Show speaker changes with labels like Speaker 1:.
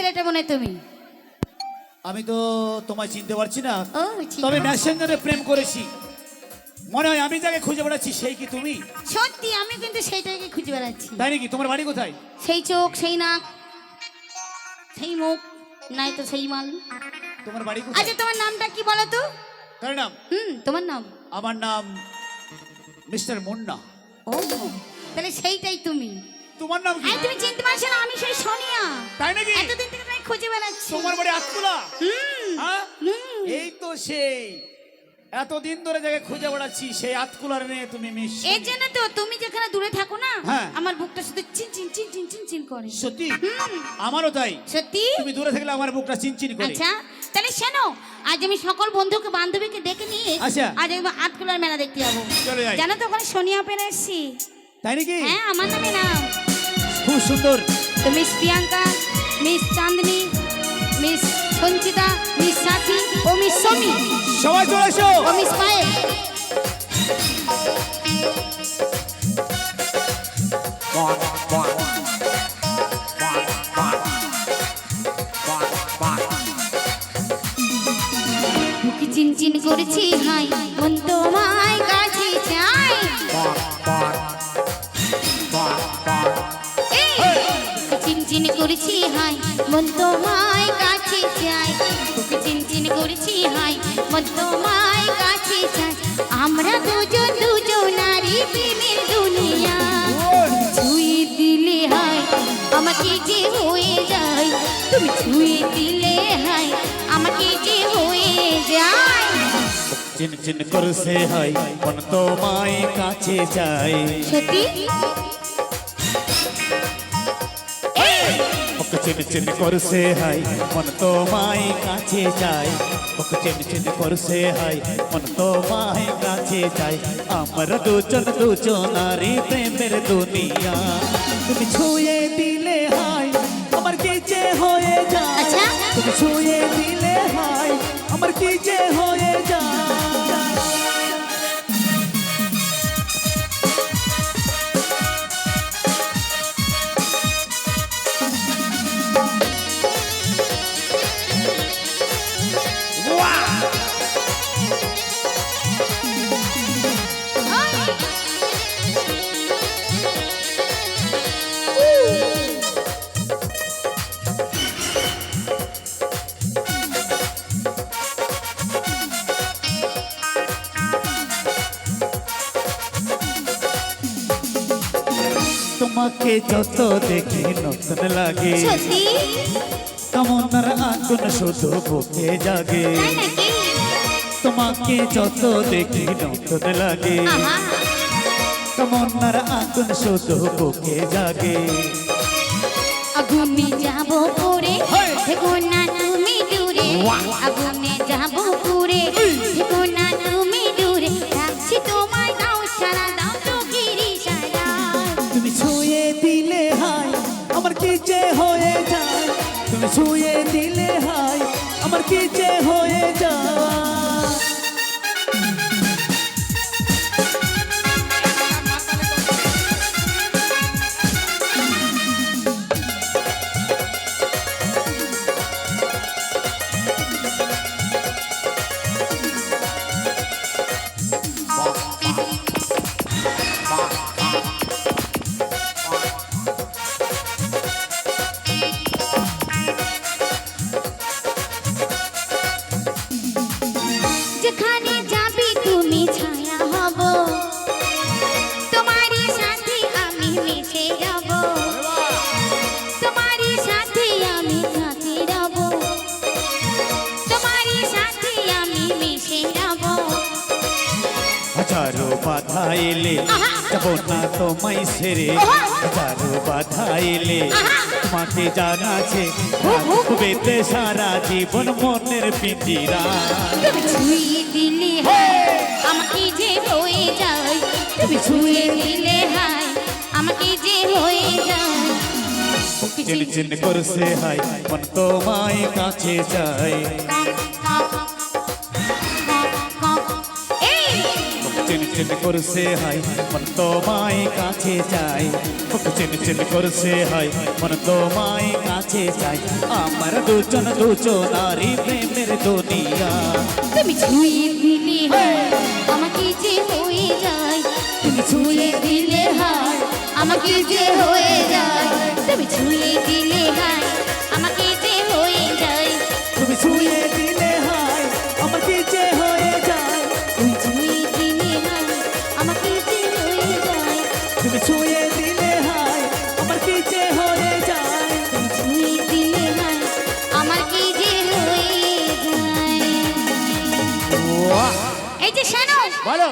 Speaker 1: ছেলেটা মনে হয় তুমি।
Speaker 2: আমি তো তোমায় চিনতে পারছি না,
Speaker 1: ও ঠিক
Speaker 2: তবে
Speaker 1: আছে।
Speaker 2: মেসেঞ্জারে প্রেম করেছি। মনে হয় আমি যাকে খুঁজে বেড়াচ্ছি সেই কি তুমি?
Speaker 1: সত্যি আমি কিন্তু সেইটাকে খুঁজে বেড়াচ্ছি।
Speaker 2: তাই নাকি? তোমার বাড়ি কোথায়?
Speaker 1: সেই চোখ, সেই নাক, সেই মুখ, নাই তো সেই মাল।
Speaker 2: তোমার বাড়ি কোথায়?
Speaker 1: আচ্ছা তোমার নামটা কি বলো তো?
Speaker 2: কার নাম?
Speaker 1: তোমার নাম?
Speaker 2: আমার নাম মিস্টার মুন্না।
Speaker 1: ও তাহলে সেইটাই তুমি।
Speaker 2: তোমার নাম কি?
Speaker 1: আরে তুমি চিনতে পারছো না, আমি সেই সোনিয়া।
Speaker 2: তাই নাকি?
Speaker 1: এতদিন থেকে তোমায় খুঁজে বেড়াচ্ছি।
Speaker 2: তোমার বাড়ি আতকুলা? হ্যাঁ,
Speaker 1: হুম।
Speaker 2: এই তো সেই এতদিন ধরে যাকে খুঁজে বেড়াচ্ছি সেই আতকুলার মেয়ে তুমি মিস।
Speaker 1: এর জন্য তো তুমি যেখানে দূরে থাকো না,
Speaker 2: হ্যাঁ।
Speaker 1: আমার বুকটা শুধু চিন চিন চিন চিন চিন চিন করে।
Speaker 2: সত্যি? আমারও তাই।
Speaker 1: সত্যি?
Speaker 2: তুমি দূরে থাকলে আমার বুকটা চিনচিন করে।
Speaker 1: আচ্ছা তাহলে শোনো, আজ আমি সকল বন্ধুকে বান্ধবীকে ডেকে নিয়ে
Speaker 2: আচ্ছা।
Speaker 1: আজ আমি আটকুলার মেলা দেখতে যাবো।
Speaker 2: চলে যাই।
Speaker 1: জানো তো ওখানে সোনিয়া পেরে এসছি।
Speaker 2: তাই নাকি?
Speaker 1: হ্যাঁ আমার নামে নাম।
Speaker 2: খুব সুন্দর।
Speaker 1: তো মিস প্রিয়াঙ্কা, মিস চাঁদনি, মিস সঞ্চিতা, মিস সাথী ও মিস সমী
Speaker 2: সবাই চলে এসো।
Speaker 1: ও মিস পায়েল। বুকে চিনচিন করেছি হাই, মন তোমায় কাছে চাই। বুকে চিনচিন করেছি হাই, মন তোমায় কাছে চাই। বুকে চিনচিন করেছি হাই, মন তোমায় কাছে চাই। আমরা দুজন দুজনারই প্রেমের দুনিয়া। ছুঁয়ে দিলে হাই আমাকে যে হয়ে যায়, তুমি ছুঁয়ে দিলে হাই আমাকে যে হয়ে যায়।
Speaker 2: চিনচিন করছে হাই মন তোমায় কাছে চাই।
Speaker 1: সত্যি?
Speaker 2: ওকে চিনচিন করছে হাই মন তোমায় কাছে চাই। ওকে চিনচিন করছে হাই মন তোমায় কাছে চাই। আমরা দুজন দুজনারই প্রেমের দুনিয়া। তুমি ছুঁয়ে দিলে হাই আমার কি যে হয়ে যায়।
Speaker 1: আচ্ছা।
Speaker 2: তুমি ছুঁয়ে দিলে হাই আমার কি যে হয়ে যায়। তোমাকে যত দেখি নতুন লাগে,
Speaker 1: সত্যি?
Speaker 2: কামনার আগুন শুধু বুকে জাগে।
Speaker 1: তাই নাকি?
Speaker 2: তোমাকে যত দেখি নতুন লাগে,
Speaker 1: আহা।
Speaker 2: কামনার আগুন শুধু বুকে জাগে।
Speaker 1: আগুনে যাব পুরে, থেকো না তুমি দূরে। আগুনে যাব পুরে, থেকো না তুমি দূরে। রাখছি তোমায় দাও সারা, দাও চোখের ইশারা।
Speaker 2: তুমি ছুঁয়ে দিলে হাই আমার কি যে হয়ে যায়। তুমি ছুঁয়ে দিলে হাই আমার কি যে হয়ে যায়।
Speaker 1: যেখানে যাবি তুমি ছায়া হব, তোমারই সাথে আমি মিশে যাব। তোমারই সাথে আমি সাথে রব, তোমারই সাথে আমি মিশে যাব।
Speaker 2: হাজারো বাধা এলে যাব না তোমায় ছেড়ে। হাজারো বাধা এলে তোমাকে জানাছে বেতে সারা জীবন মনের পিঞ্জিরা।
Speaker 1: তুমি ছুঁয়ে দিলে হাই আমাকে যে হয়ে যায়। তুমি ছুঁয়ে দিলে হাই আমাকে যে হয়ে যায়।
Speaker 2: চিনচিন করছে হাই মন তোমায় কাছে চাই। চিনচিন করছে হাই মন তোমায় কাছে চাই বুক চিনচিন করছে হাই মন তোমায় কাছে চাই আমার দুজনারি প্রেমের দুনিয়া
Speaker 1: তুমি ছুঁয়ে দিলে হায় আমাকে যে হয়ে যায় তুমি ছুঁয়ে দিলে হায় আমাকে যে হয়ে যায় তুমি ছুঁয়ে দিলে হায় আমাকে যে হয়ে যায়
Speaker 2: তুমি ছুঁয়ে দিলে হাই আমাকে যে হয়ে যায়
Speaker 1: তুমি ছুঁয়ে দিলে হায় আমাকে যে হয়ে যায়
Speaker 2: তুমি ছুঁয়ে দিলে হাই আমার কি যে হয়ে যায়
Speaker 1: তুমি ছুঁয়ে দিলে হায় আমার কি যে হয়ে যায়
Speaker 2: ওয়াহ
Speaker 1: এই যে শোনো
Speaker 2: বলো